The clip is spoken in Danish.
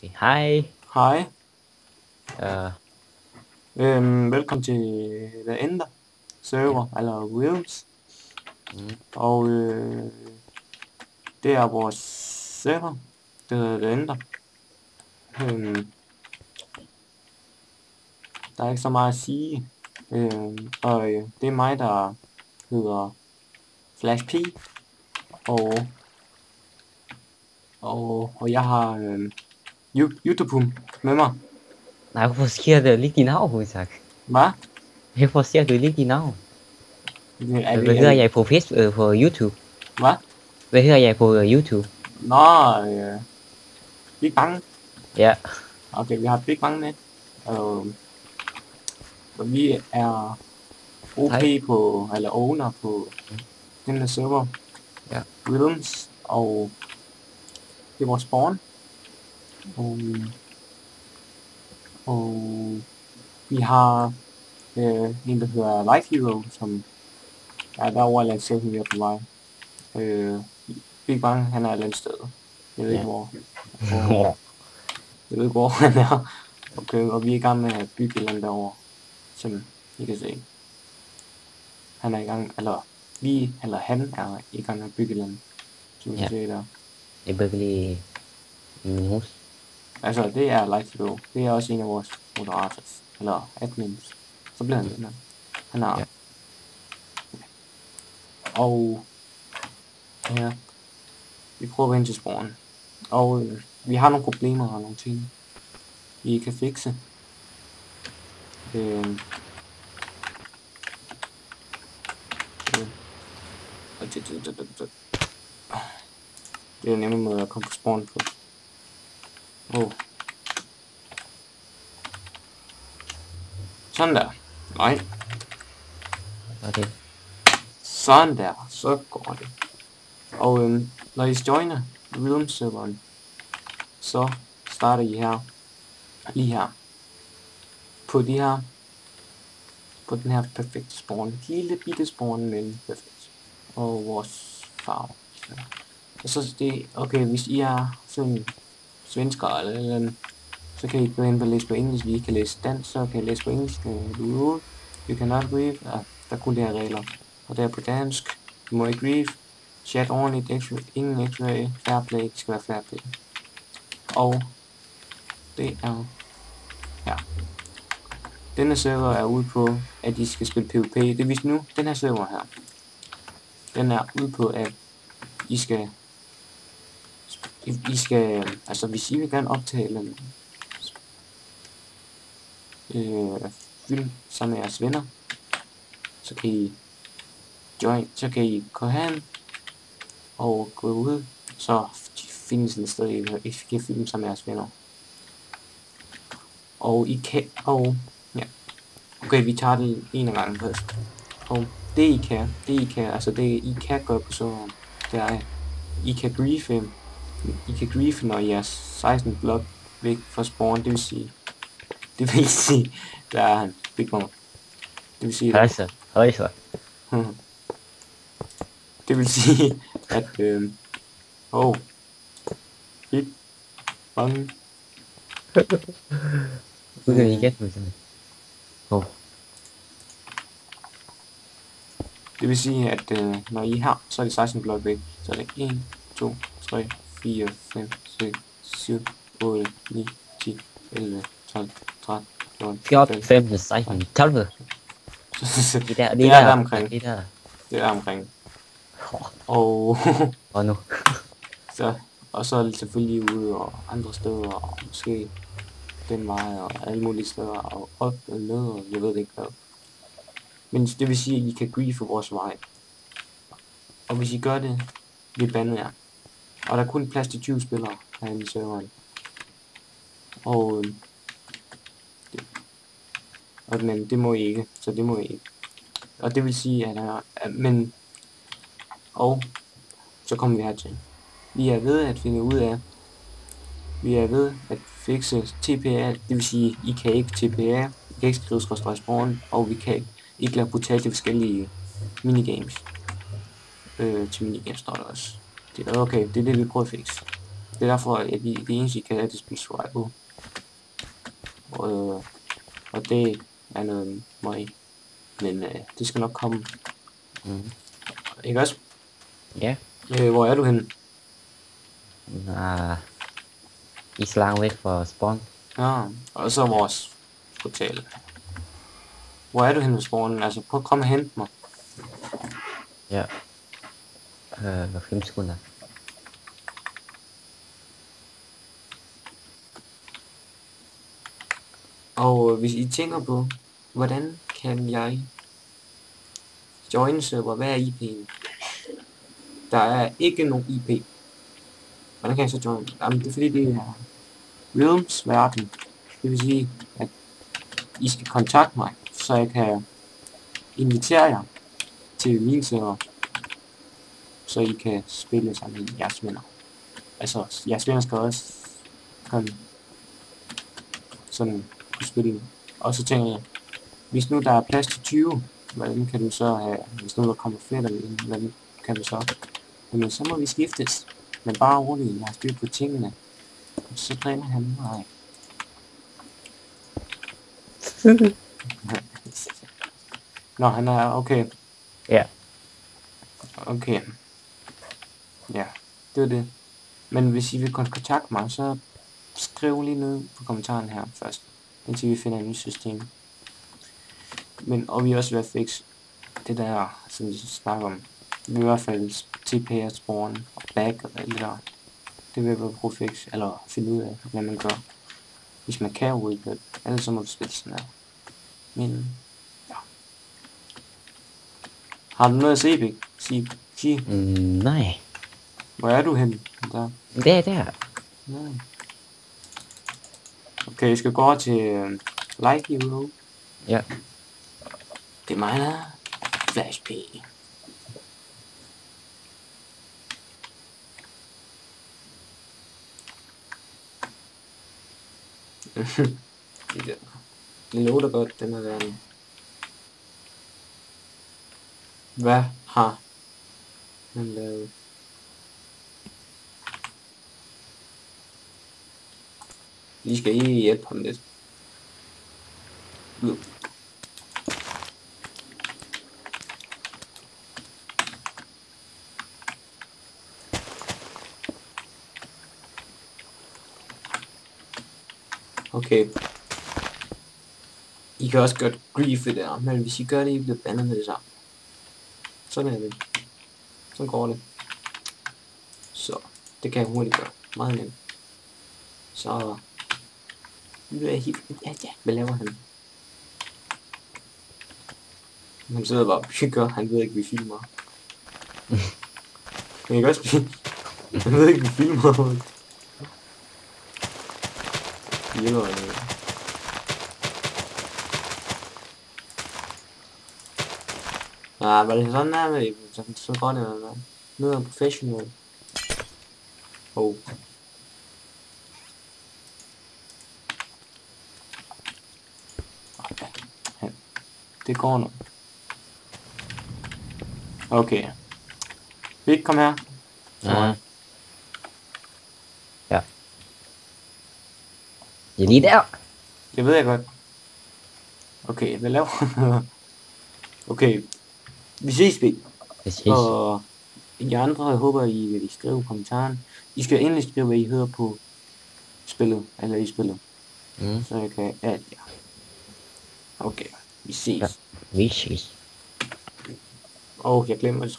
Okay, hej. Hej, Øh, velkommen til The Ender ja. server, eller Realms, Mm. og det er vores server, det hedder The Ender. Der er ikke så meget at sige, og det er mig, der hedder Flash P, og, og jeg har YouTube med mig. Nej, hvorfor siger du ikke dit navn, Isak? Hvad? Hvorfor siger du ikke dit navn? Er Hvad det, hedder jeg på Facebook, på YouTube? hvad? Hvad hedder jeg på YouTube? Nå, Big Bang. Ja. Okay, vi har Big Bang med. Og vi er OP Hej. på, eller owner på den her server, Ja. Realms, og det er vores spawn, og, og vi har en, der hedder Light Hero, som er derovre eller selv, vi er på vej. Big Bang, han er et eller andet sted. Jeg ved ikke Ja. hvor jeg ved ikke hvor han er. Okay, og vi er i gang med at bygge et eller andet derovre, som I kan se. Han er i gang, eller han er i gang med at bygge et eller andet, som I kan se der. Jeg bygger lige min hus. Altså, det er Light Hero. Det er også en af vores moderators, eller admins. Så bliver han det, han er. Ja. Og ja, vi prøver at vende til spawn. Og vi har nogle problemer og nogle ting, vi kan fikse. Det er en nemme måde at komme på spawn på. Sådan der. Nej. Okay. Sådan der. Så går det. Og når I joiner Realms serveren, så starter I her. Lige her. På de her. På den her perfekte spawn. Lille bitte spawn, men perfekt. Og vores farve. Og så det, okay, hvis I er sådan svensker eller andet, så kan I gå ind og læse på engelsk. Vi kan læse dansk, så kan I læse på engelsk. You cannot grieve. Der er kun de her regler. Og det er på dansk. Du må ikke grieve. Chat ordentligt. Ingen x-ray. Fair play. Det skal være fair play. Og det er ja. Denne server er ude på, at I skal spille PvP. Det viser nu, den her server her. Den er ude på, at I skal, altså hvis I vil gerne optage en film sammen med jeres venner, så kan I join, så kan I gå hen og gå ud, så findes et sted, I kan filme sammen med jeres venner. Og I kan, og ja, okay, vi tager det en af gangen først. Og det I kan, altså det I kan gøre på serveren, det er, I kan griefe, når I er 16 blok væk fra spawn, det vil sige, der er han, Big Mom. Det vil sige, Højse. det vil sige, at, Big Bang. Nu kan vi igen med sådan. Det vil sige, at når I er her, så er det 16 blok væk. Så er det 1, 2, 3, 4, 5, 6, 7, 8, 9, 10, 11, 12, 13, 14, 14, 15, 16, 12. Det er der omkring. Det der. Det er omkring. Og Og nu. så er det selvfølgelig ude og andre steder, og måske den vej, og alle mulige steder, og op og ned, og jeg ved ikke hvad. Men det vil sige, at I kan griefe vores vej. Og hvis I gør det, vi bander jer. Og der er kun plads til 20 spillere herinde i serveren. Men det må I ikke, så det må I ikke. Og det vil sige, og så kommer vi hertil. Vi er ved at finde ud af, vi er ved at fikse TPA, det vil sige, I kan ikke TPA, I kan ikke skrive /spawn, og vi kan ikke lave brutalt de forskellige minigames. Til minigames står der også. Det er okay, det er det vi prøver at fikse. Det Det er derfor, at det eneste, I kan have, det spille survival. Og det er noget møg. Men det skal nok komme. Ikke også? Ja. Hvor er du henne? I så langt væk fra spawn. Ja, og så vores hotel. Hvor er du henne ved spawnen? Altså, prøv at komme og hente mig. Ja. 5 sekunder. Og hvis I tænker på, hvordan kan jeg join server, hvad er IP'en? Der er ikke nogen IP. Hvordan kan jeg så join? Jamen, det er fordi, det er Realms verden. Det vil sige, at I skal kontakte mig, så jeg kan invitere jer til min server, så I kan spille sammen med jeres venner. Altså, jeres venner skal også sådan kunne spille. Og så tænker jeg, hvis nu der er plads til 20, hvordan kan du så have, hvis nu der kommer flere ind, hvordan kan du så? Jamen, så må vi skiftes. Men bare roligt, jeg har styr på tingene. Så dræner han mig. Nå, han er okay. Ja. Okay. Ja, det var det. Men hvis I vil kontakte mig, så skriv lige ned på kommentaren her først, indtil vi finder et nyt system. Men, og vi er også ved at fixe det der, som vi snakker om. Vi er i hvert fald TPS spawn og back og alt det der. Det vil jeg prøve at fixe, eller finde ud af, hvad man gør. Hvis man kan wake, ellers så må vi spille sådan her. Men, ja. Har du noget at se, Big? Sig. Nej. Hvor er du henne? Der. Det er der. Ja. Okay, jeg skal gå over til Like Hero. Ja. Det er mig, der Flash P. Det låter godt, den her verden. Hvad har han lavet? Vi skal ikke hjælpe ham lidt. Okay. I kan også godt griefe der, men hvis I gør det, I bliver bandet med det samme. Sådan er det. Sådan går det. Så, det kan jeg hurtigt gøre. Meget nemt. Så, hvad laver han? Han sidder bare og bygger, han ved ikke, vi filmer. Han kan også blive... Han ved ikke, vi filmer. Hjælper han ikke. Ja, var det sådan her med, så går det jo. Nu er jeg professional. Oh. Okay. Det går nu. Okay. Vil ikke komme her? Ja. Ja. Det er lige der. Det ved jeg godt. Okay, hvad laver okay. Vi ses, Big. Og I andre, jeg håber, I vil skrive i kommentaren. I skal endelig skrive, hvad I hører på spillet, eller i spillet. Så jeg kan alt jer. Okay, vi ses. Ja, vi ses. Og jeg glemmer at